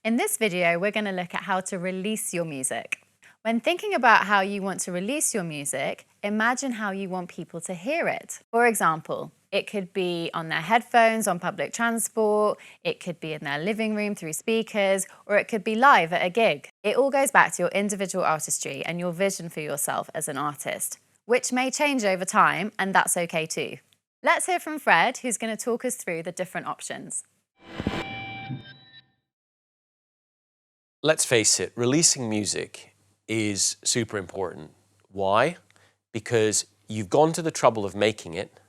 In this video, we're going to look at how to release your music. When thinking about how you want to release your music, imagine how you want people to hear it. For example, it could be on their headphones on public transport, it could be in their living room through speakers, or it could be live at a gig. It all goes back to your individual artistry and your vision for yourself as an artist, which may change over time, and that's okay too. Let's hear from Fred, who's going to talk us through the different options. Let's face it, releasing music is super important. Why? Because you've gone to the trouble of making it,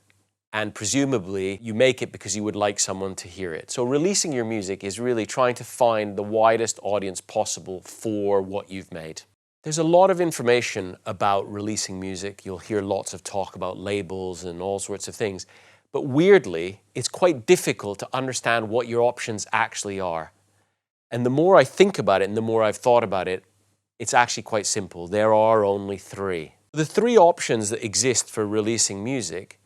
and presumably you make it because you would like someone to hear it. So releasing your music is really trying to find the widest audience possible for what you've made. There's a lot of information about releasing music. You'll hear lots of talk about labels and all sorts of things. But weirdly, it's quite difficult to understand what your options actually are. And the more I think about it and the more I've thought about it, it's actually quite simple. There are only three. The three options that exist for releasing music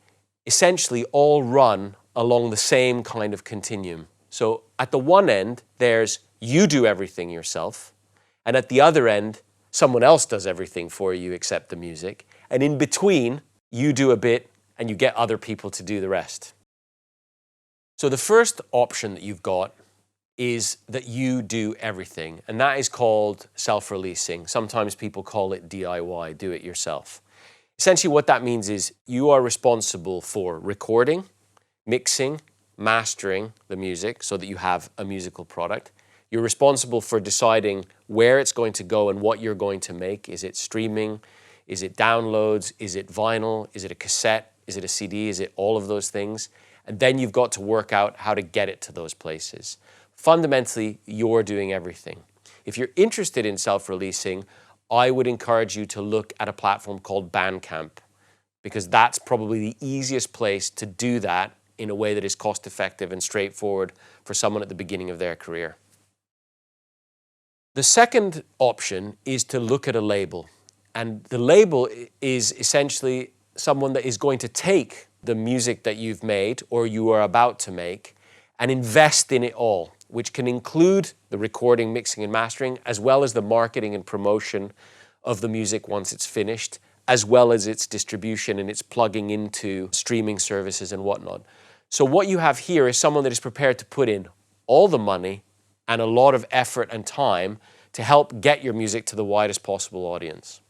essentially all run along the same kind of continuum. So at the one end, there's you do everything yourself. And at the other end, someone else does everything for you except the music. And in between, you do a bit and you get other people to do the rest. So the first option that you've got is that you do everything, and that is called self-releasing. Sometimes people call it DIY, do it yourself. Essentially what that means is you are responsible for recording, mixing, mastering the music so that you have a musical product. You're responsible for deciding where it's going to go and what you're going to make. Is it streaming? Is it downloads? Is it vinyl? Is it a cassette? Is it a CD? Is it all of those things? And then you've got to work out how to get it to those places. Fundamentally, you're doing everything. If you're interested in self-releasing, I would encourage you to look at a platform called Bandcamp, because that's probably the easiest place to do that in a way that is cost-effective and straightforward for someone at the beginning of their career. The second option is to look at a label. And the label is essentially someone that is going to take the music that you've made or you are about to make and invest in it all, which can include the recording, mixing, and mastering, as well as the marketing and promotion of the music once it's finished, as well as its distribution and its plugging into streaming services and whatnot. So what you have here is someone that is prepared to put in all the money and a lot of effort and time to help get your music to the widest possible audience.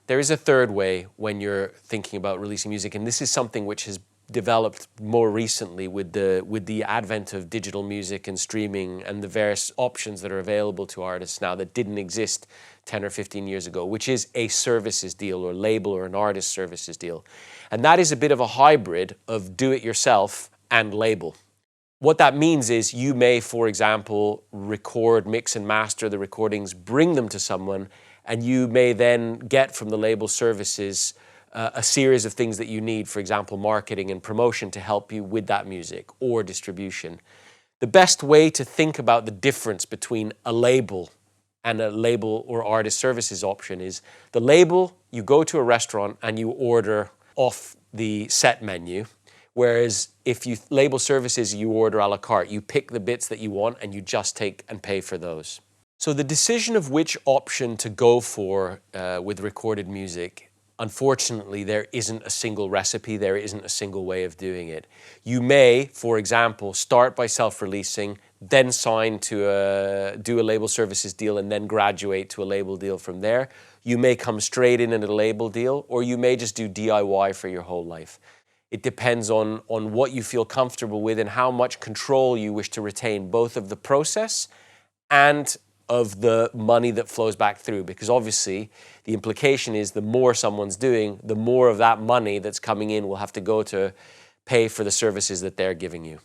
There is a third way when you're thinking about releasing music, and this is something which has developed more recently with the advent of digital music and streaming and the various options that are available to artists now that didn't exist 10 or 15 years ago, which is a services deal or label or an artist services deal. And that is a bit of a hybrid of do-it-yourself and label. What that means is you may, for example, record, mix and master the recordings, bring them to someone, and you may then get from the label services a series of things that you need, for example, marketing and promotion to help you with that music or distribution. The best way to think about the difference between a label and a label or artist services option is the label, you go to a restaurant and you order off the set menu, whereas if you label services, you order a la carte. You pick the bits that you want and you just take and pay for those. So the decision of which option to go for with recorded music, unfortunately, there isn't a single recipe, there isn't a single way of doing it. You may, for example, start by self-releasing, then sign to do a label services deal and then graduate to a label deal from there. You may come straight in at a label deal, or you may just do DIY for your whole life. It depends on what you feel comfortable with and how much control you wish to retain, both of the process and of the money that flows back through, because obviously the implication is the more someone's doing, the more of that money that's coming in will have to go to pay for the services that they're giving you.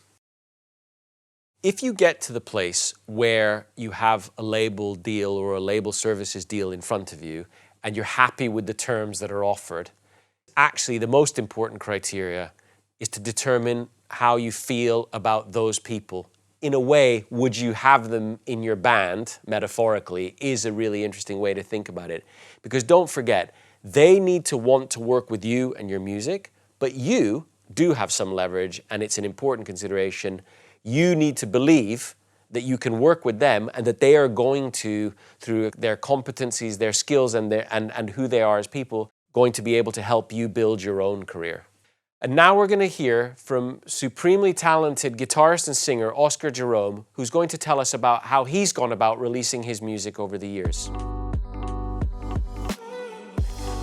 If you get to the place where you have a label deal or a label services deal in front of you and you're happy with the terms that are offered, actually the most important criteria is to determine how you feel about those people. In a way, would you have them in your band, metaphorically, is a really interesting way to think about it. Because don't forget, they need to want to work with you and your music, but you do have some leverage, and it's an important consideration. You need to believe that you can work with them and that they are going to, through their competencies, their skills, and who they are as people, going to be able to help you build your own career. And now we're going to hear from supremely talented guitarist and singer Oscar Jerome, who's going to tell us about how he's gone about releasing his music over the years.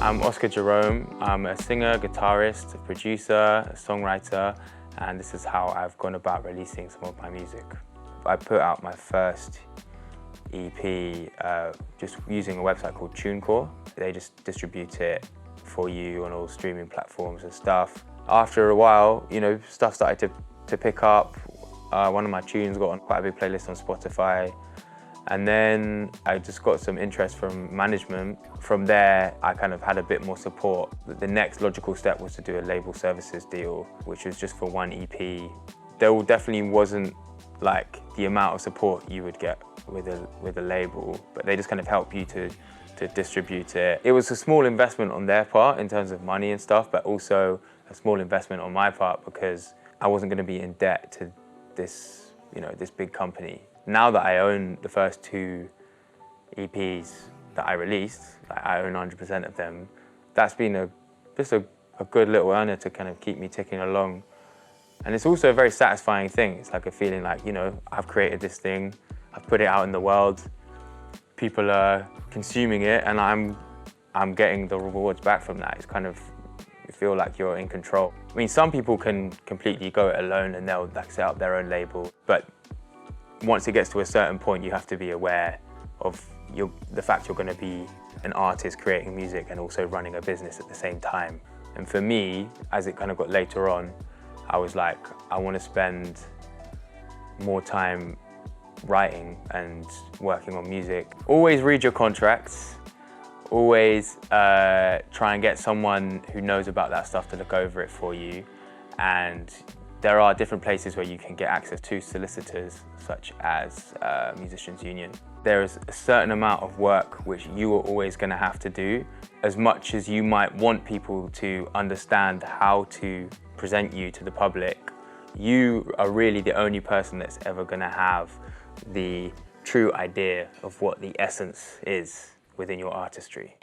I'm Oscar Jerome. I'm a singer, guitarist, a producer, a songwriter, and this is how I've gone about releasing some of my music. I put out my first EP just using a website called TuneCore. They just distribute it for you on all streaming platforms and stuff. After a while, you know, stuff started to pick up. One of my tunes got on quite a big playlist on Spotify. And then I just got some interest from management. From there, I kind of had a bit more support. The next logical step was to do a label services deal, which was just for one EP. There definitely wasn't like the amount of support you would get with a label, but they just kind of help you to distribute it. It was a small investment on their part in terms of money and stuff, but also a small investment on my part because I wasn't going to be in debt to this, you know, this big company. Now that I own the first 2 EPs that I released, like I own 100% of them, that's been just a good little earner to kind of keep me ticking along. And it's also a very satisfying thing. It's like a feeling like, you know, I've created this thing, I've put it out in the world, people are consuming it, and I'm getting the rewards back from that. It's kind of, you feel like you're in control. I mean, some people can completely go it alone and they'll like set up their own label, but once it gets to a certain point, you have to be aware of the fact you're going to be an artist creating music and also running a business at the same time. And for me, as it kind of got later on, I was like, I want to spend more time writing and working on music. Always read your contracts. Always try and get someone who knows about that stuff to look over it for you. And there are different places where you can get access to solicitors, such as Musicians Union. There is a certain amount of work which you are always going to have to do. As much as you might want people to understand how to present you to the public, you are really the only person that's ever going to have the true idea of what the essence is within your artistry.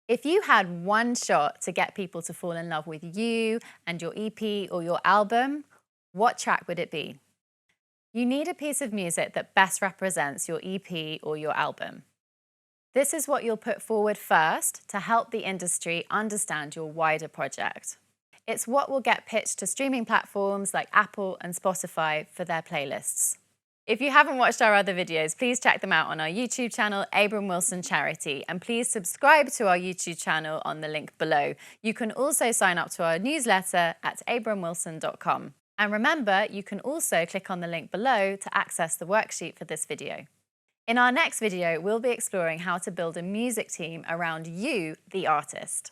If you had one shot to get people to fall in love with you and your EP or your album, what track would it be? You need a piece of music that best represents your EP or your album. This is what you'll put forward first to help the industry understand your wider project. It's what will get pitched to streaming platforms like Apple and Spotify for their playlists. If you haven't watched our other videos, please check them out on our YouTube channel, Abram Wilson Charity, and please subscribe to our YouTube channel on the link below. You can also sign up to our newsletter at abramwilson.com. And remember, you can also click on the link below to access the worksheet for this video. In our next video, we'll be exploring how to build a music team around you, the artist.